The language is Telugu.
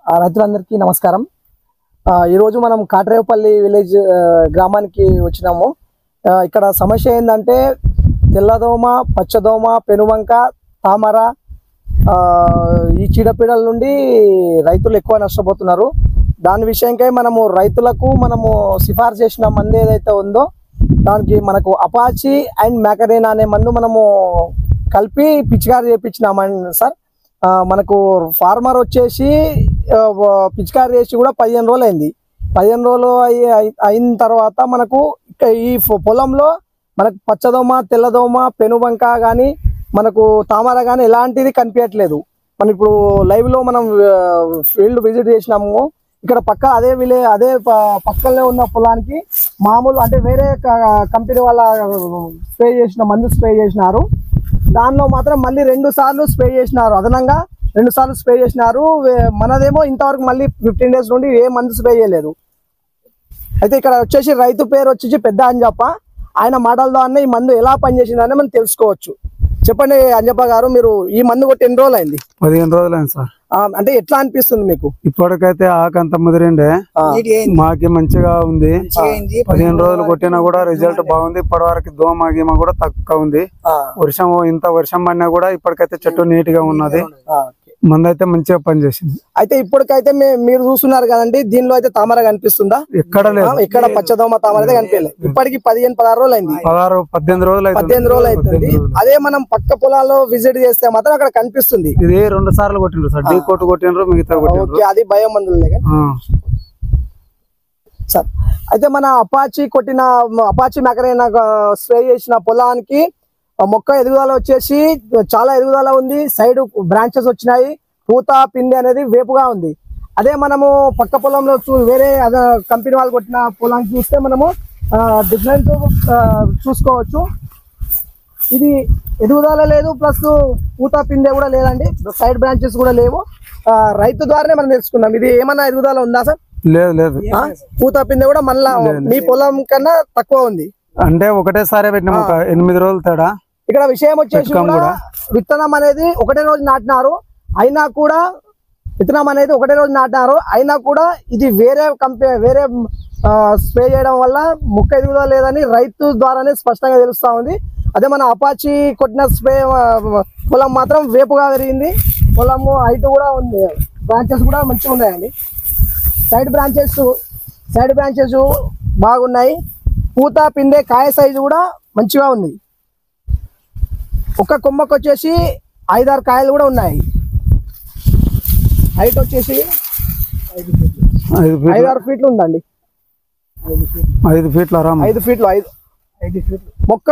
రైతులందరికీ నమస్కారం. ఈరోజు మనం కాట్రేపల్లి విలేజ్ గ్రామానికి వచ్చినాము. ఇక్కడ సమస్య ఏంటంటే తెల్లదోమ, పచ్చదోమ, పెనుబంక, తామర ఈ చీడపీడల నుండి రైతులు ఎక్కువ నష్టపోతున్నారు. దాని విషయంకై మనము రైతులకు సిఫార్సు చేసిన మందు ఏదైతే ఉందో దానికి మనకు అపాచీ అండ్ మ్యాకరేనా అనే మందు మనము కలిపి పిచికారి చేయించినామని సార్. మనకు ఫార్మర్ వచ్చేసి పిచికారి చేసి కూడా 15 రోజులు అయింది. 15 రోజులు అయిన తర్వాత మనకు ఈ పొలంలో మనకు పచ్చదోమ, తెల్లదోమ, పెనుబంక కానీ మనకు తామర కానీ ఎలాంటిది కనిపించట్లేదు. మనం ఇప్పుడు లైవ్లో మనం ఫీల్డ్ విజిట్ చేసినాము. ఇక్కడ అదే పక్కనే ఉన్న పొలానికి మామూలు అంటే వేరే కంపెనీ వాళ్ళ మందు స్ప్రే చేసినారు. దానిలో మాత్రం మళ్ళీ 2 సార్లు స్ప్రే చేసినారు. అదనంగా 2 సార్లు స్ప్రే చేసినారు. మనదేమో ఇంతవరకు మళ్ళీ 15 డేస్ నుండి ఏ మందు స్ప్రే చేయలేదు. అయితే ఇక్కడ వచ్చేసి రైతు పేరు వచ్చేసి పెద్ద అంజప్ప. ఆయన మాటల ద్వారా ఈ మందు ఎలా పనిచేసిందని మనం తెలుసుకోవచ్చు. చెప్పండి అంజప్ప గారు, మీరు ఈ మందు కొట్టి ఎన్ని రోజులు అయింది? 15 రోజులు అయింది సార్. అంటే ఎట్లా అనిపిస్తుంది మీకు? ఇప్పటికైతే ఆకంత ముదిరిండే మాకి మంచిగా ఉంది. 15 రోజులు కొట్టినా కూడా రిజల్ట్ బాగుంది. ఇప్పటి వరకు దోమ గీమ కూడా తక్కువ ఉంది. ఇంత వర్షం పడినా కూడా ఇప్పటికైతే చెట్టు నీట్ గా ఉన్నది. మందు అయితే మంచిగా పనిచేసింది. అయితే ఇప్పటికైతే మీరు చూస్తున్నారు కదండి, దీనిలో అయితే తామర కనిపిస్తుందా? ఎక్కడ లేదు. ఇక్కడ పచ్చదోమ తామర అయితే కనిపించలేదు. ఇప్పటికి 15-16 రోజులు అయింది. 18 రోజులు అవుతుంది. అదే మనం పక్క పొలాల్లో విజిట్ చేస్తే మాత్రం అక్కడ కనిపిస్తుంది. ఇది 2 సార్లు కొట్టిండ్రు సార్. డీ కోట్ కొట్టిండ్రు, మిగతా కొట్టిండ్రు. అది భయం మందులే సార్. అయితే మన అపాచీ మ్యాకరేనా స్ప్రే చేసిన పొలానికి మొక్క ఎదుగుదల వచ్చేసి చాలా ఎదుగుదల ఉంది. సైడ్ బ్రాంచెస్ వచ్చినాయి. పూత పిండి అనేది వేపుగా ఉంది. అదే మనము పక్క పొలంలో వేరే కంపెనీ వాళ్ళు కొట్టిన పొలానికి చూస్తే మనము డిఫరెన్స్ చూసుకోవచ్చు. ఇది ఎదుగుదల లేదు, ప్లస్ పూత పిండి కూడా లేదండి. సైడ్ బ్రాంచెస్ కూడా లేవు. రైతు ద్వారానే మనం తెలుసుకున్నాం. ఇది ఏమన్నా ఎదుగుదల ఉందా సార్? లేదు లేదు. పూత పిండి కూడా మళ్ళా మీ పొలం కన్నా తక్కువ ఉంది. అంటే ఒకటేసారి పెట్టినాము, 8 రోజులు తేడా. ఇక్కడ విషయం వచ్చేసి విత్తనం అనేది ఒకటే రోజు నాటినారు. అయినా కూడా ఇది వేరే స్ప్రే చేయడం వల్ల మొక్క ఎదుగుదల లేదని రైతు ద్వారానే స్పష్టంగా తెలుస్తా ఉంది. అదే మన అపాచీ కొట్టిన స్ప్రే పొలం మాత్రం వేపుగా పెరిగింది. పొలము హైట్ కూడా ఉంది. బ్రాంచెస్ కూడా మంచిగా ఉన్నాయండి. సైడ్ బ్రాంచెస్ బాగున్నాయి. పూత పిండే కాయ సైజు కూడా మంచిగా ఉంది. ఒక కొమ్మకు వచ్చేసి 5-6 కాయలు కూడా ఉన్నాయి. హైట్ వచ్చేసి 5-6 ఫీట్లు ఉందండి. 5 ఫీట్లు. 5 ఫీట్లు మొక్క